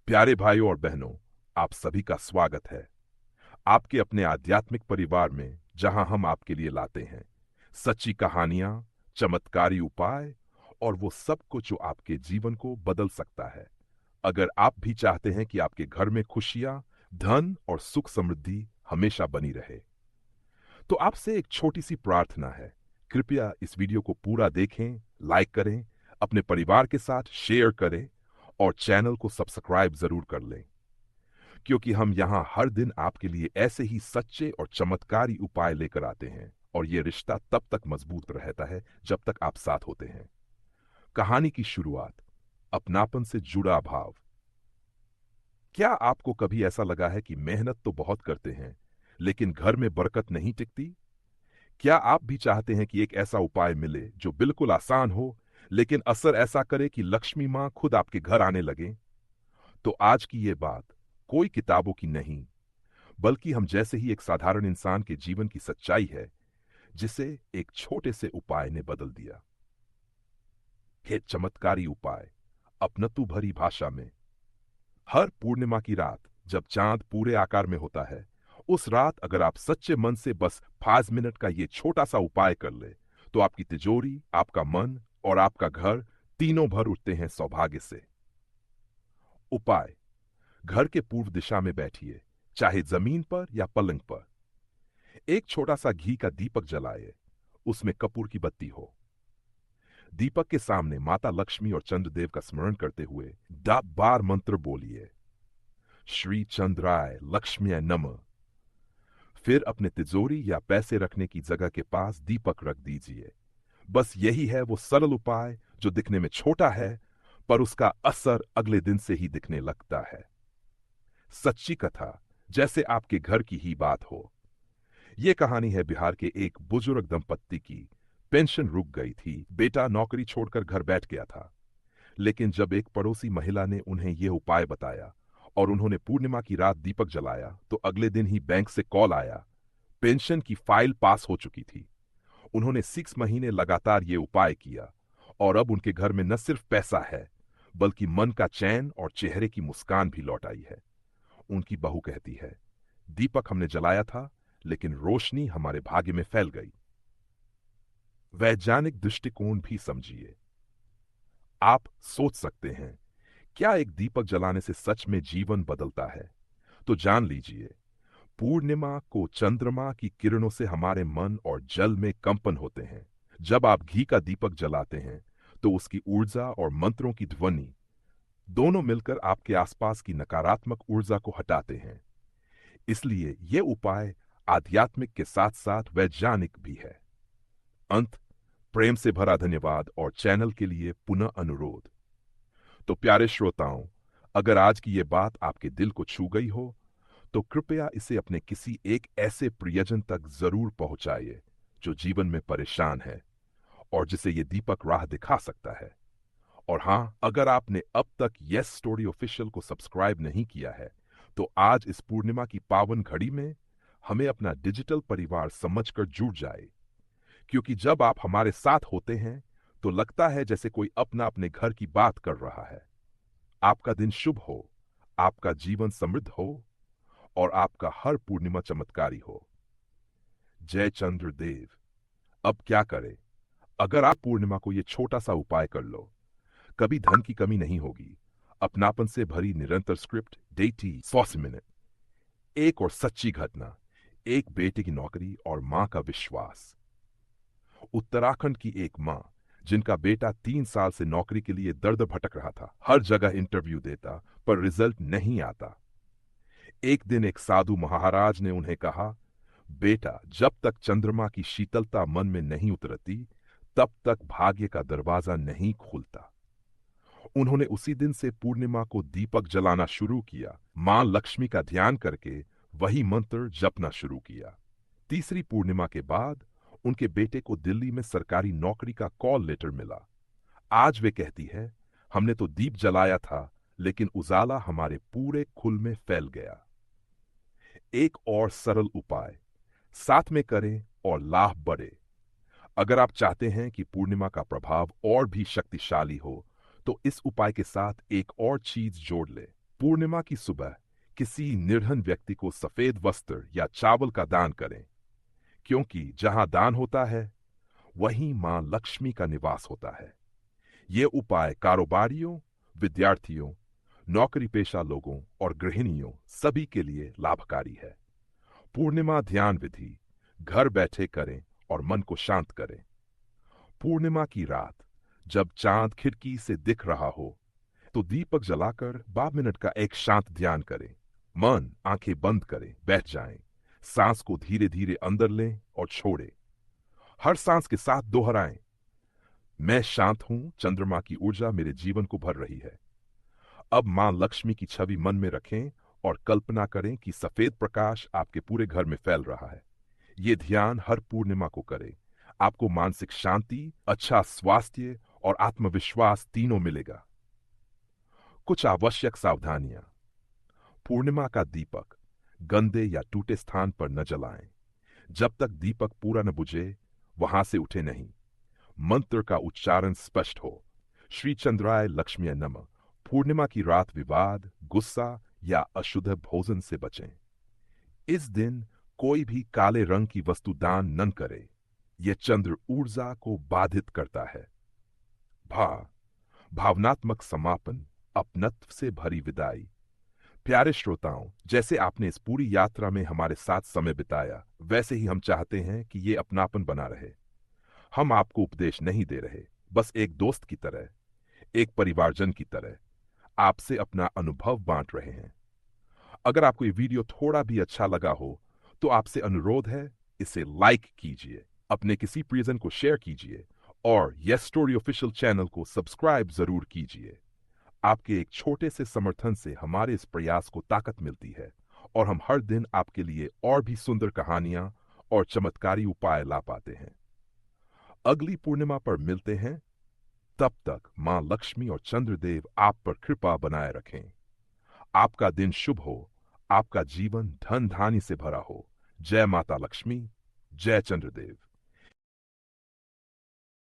प्यारे भाइयों और बहनों, आप सभी का स्वागत है आपके अपने आध्यात्मिक परिवार में, जहां हम आपके लिए लाते हैं सच्ची कहानियां, चमत्कारी उपाय और वो सब कुछ जो आपके जीवन को बदल सकता है। अगर आप भी चाहते हैं कि आपके घर में खुशियां, धन और सुख समृद्धि हमेशा बनी रहे, तो आपसे एक छोटी सी प्रार्थना है। कृपया इस वीडियो को पूरा देखें, लाइक करें, अपने परिवार के साथ शेयर करें और चैनल को सब्सक्राइब जरूर कर लें, क्योंकि हम यहाँ हर दिन आपके लिए ऐसे ही सच्चे और चमत्कारी उपाय लेकर आते हैं और ये रिश्ता तब तक मजबूत रहता है जब तक आप साथ होते हैं। कहानी की शुरुआत, अपनापन से जुड़ा भाव। क्या आपको कभी ऐसा लगा है कि मेहनत तो बहुत करते हैं लेकिन घर में बरकत नहीं टिकती? क्या आप भी चाहते हैं कि एक ऐसा उपाय मिले जो बिल्कुल आसान हो लेकिन असर ऐसा करे कि लक्ष्मी मां खुद आपके घर आने लगे? तो आज की ये बात कोई किताबों की नहीं, बल्कि हम जैसे ही एक साधारण इंसान के जीवन की सच्चाई है, जिसे एक छोटे से उपाय ने बदल दिया। हे चमत्कारी उपाय, अपनत्व भरी भाषा में। हर पूर्णिमा की रात जब चांद पूरे आकार में होता है, उस रात अगर आप सच्चे मन से बस 5 मिनट का ये छोटा सा उपाय कर ले, तो आपकी तिजोरी, आपका मन और आपका घर तीनों भर उठते हैं सौभाग्य से। उपाय: घर के पूर्व दिशा में बैठिए, चाहे जमीन पर या पलंग पर। एक छोटा सा घी का दीपक जलाए, उसमें कपूर की बत्ती हो। दीपक के सामने माता लक्ष्मी और चंद्रदेव का स्मरण करते हुए 10 बार मंत्र बोलिए, श्री चंद्राय लक्ष्मीय नमः। फिर अपने तिजोरी या पैसे रखने की जगह के पास दीपक रख दीजिए। बस यही है वो सरल उपाय जो दिखने में छोटा है, पर उसका असर अगले दिन से ही दिखने लगता है। सच्ची कथा, जैसे आपके घर की ही बात हो। ये कहानी है बिहार के एक बुजुर्ग दंपत्ति की। पेंशन रुक गई थी, बेटा नौकरी छोड़कर घर बैठ गया था। लेकिन जब एक पड़ोसी महिला ने उन्हें यह उपाय बताया और उन्होंने पूर्णिमा की रात दीपक जलाया, तो अगले दिन ही बैंक से कॉल आया। पेंशन की फाइल पास हो चुकी थी। उन्होंने 6 महीने लगातार ये उपाय किया और अब उनके घर में न सिर्फ पैसा है, बल्कि मन का चैन और चेहरे की मुस्कान भी लौट आई है। उनकी बहू कहती है, दीपक हमने जलाया था, लेकिन रोशनी हमारे भाग्य में फैल गई। वैज्ञानिक दृष्टिकोण भी समझिए। आप सोच सकते हैं, क्या एक दीपक जलाने से सच में जीवन बदलता है? तो जान लीजिए, पूर्णिमा को चंद्रमा की किरणों से हमारे मन और जल में कंपन होते हैं। जब आप घी का दीपक जलाते हैं, तो उसकी ऊर्जा और मंत्रों की ध्वनि दोनों मिलकर आपके आसपास की नकारात्मक ऊर्जा को हटाते हैं। इसलिए यह उपाय आध्यात्मिक के साथ साथ वैज्ञानिक भी है। अंत: प्रेम से भरा धन्यवाद और चैनल के लिए पुनः अनुरोध। तो प्यारे श्रोताओं, अगर आज की ये बात आपके दिल को छू गई हो, तो कृपया इसे अपने किसी एक ऐसे प्रियजन तक जरूर पहुंचाइए जो जीवन में परेशान है और जिसे ये दीपक राह दिखा सकता है। और हाँ, अगर आपने अब तक यस स्टोरी ऑफिशियल को सब्सक्राइब नहीं किया है, तो आज इस पूर्णिमा की पावन घड़ी में हमें अपना डिजिटल परिवार समझकर जुड़ जाए, क्योंकि जब आप हमारे साथ होते हैं तो लगता है जैसे कोई अपना अपने घर की बात कर रहा है। आपका दिन शुभ हो, आपका जीवन समृद्ध हो और आपका हर पूर्णिमा चमत्कारी हो। जय चंद्रदेव। अब क्या करें? अगर आप पूर्णिमा को ये छोटा सा उपाय कर लो, कभी धन की कमी नहीं होगी। अपनापन से भरी निरंतर स्क्रिप्ट, डेटी 100 मिनट, एक और सच्ची घटना, एक बेटे की नौकरी और मां का विश्वास। उत्तराखंड की एक मां, जिनका बेटा 3 साल से नौकरी के लिए दर दर भटक रहा था, हर जगह इंटरव्यू देता पर रिजल्ट नहीं आता। एक दिन एक साधु महाराज ने उन्हें कहा, बेटा, जब तक चंद्रमा की शीतलता मन में नहीं उतरती, तब तक भाग्य का दरवाजा नहीं खुलता। उन्होंने उसी दिन से पूर्णिमा को दीपक जलाना शुरू किया, मां लक्ष्मी का ध्यान करके वही मंत्र जपना शुरू किया। तीसरी पूर्णिमा के बाद उनके बेटे को दिल्ली में सरकारी नौकरी का कॉल लेटर मिला। आज वे कहती है, हमने तो दीप जलाया था, लेकिन उजाला हमारे पूरे कुल में फैल गया। एक और सरल उपाय साथ में करें और लाभ बढ़े। अगर आप चाहते हैं कि पूर्णिमा का प्रभाव और भी शक्तिशाली हो, तो इस उपाय के साथ एक और चीज जोड़ ले। पूर्णिमा की सुबह किसी निर्धन व्यक्ति को सफेद वस्त्र या चावल का दान करें, क्योंकि जहां दान होता है वहीं मां लक्ष्मी का निवास होता है। ये उपाय कारोबारियों, विद्यार्थियों, नौकरी पेशा लोगों और गृहिणियों सभी के लिए लाभकारी है। पूर्णिमा ध्यान विधि घर बैठे करें और मन को शांत करें। पूर्णिमा की रात जब चांद खिड़की से दिख रहा हो तो दीपक जलाकर 12 मिनट का एक शांत ध्यान करें। मन आंखें बंद करें, बैठ जाएं। सांस को धीरे धीरे अंदर लें और छोड़ें। हर सांस के साथ दोहराएं, मैं शांत हूं, चंद्रमा की ऊर्जा मेरे जीवन को भर रही है। अब मां लक्ष्मी की छवि मन में रखें और कल्पना करें कि सफेद प्रकाश आपके पूरे घर में फैल रहा है। ये ध्यान हर पूर्णिमा को करें। आपको मानसिक शांति, अच्छा स्वास्थ्य और आत्मविश्वास तीनों मिलेगा। कुछ आवश्यक सावधानियां। पूर्णिमा का दीपक गंदे या टूटे स्थान पर न जलाएं। जब तक दीपक पूरा न बुझे वहां से उठे नहीं। मंत्र का उच्चारण स्पष्ट हो, श्री चंद्राय लक्ष्मी नमः। पूर्णिमा की रात विवाद, गुस्सा या अशुद्ध भोजन से बचें। इस दिन कोई भी काले रंग की वस्तु दान न करे। यह चंद्र ऊर्जा को बाधित करता है। भावनात्मक समापन, अपनत्व से भरी विदाई। प्यारे श्रोताओं, जैसे आपने इस पूरी यात्रा में हमारे साथ समय बिताया, वैसे ही हम चाहते हैं कि ये अपनापन बना रहे। हम आपको उपदेश नहीं दे रहे, बस एक दोस्त की तरह, एक परिवारजन की तरह आपसे अपना अनुभव बांट रहे हैं। अगर आपको ये वीडियो थोड़ा भी अच्छा लगा हो तो आपसे अनुरोध है, इसे लाइक कीजिए, अपने किसी प्रियजन को शेयर कीजिए और यस स्टोरी ऑफिशियल चैनल को सब्सक्राइब जरूर कीजिए। आपके एक छोटे से समर्थन से हमारे इस प्रयास को ताकत मिलती है और हम हर दिन आपके लिए और भी सुंदर कहानियां और चमत्कारी उपाय ला पाते हैं। अगली पूर्णिमा पर मिलते हैं। तब तक मां लक्ष्मी और चंद्रदेव आप पर कृपा बनाए रखें। आपका दिन शुभ हो, आपका जीवन धन धान्य से भरा हो। जय माता लक्ष्मी, जय चंद्रदेव।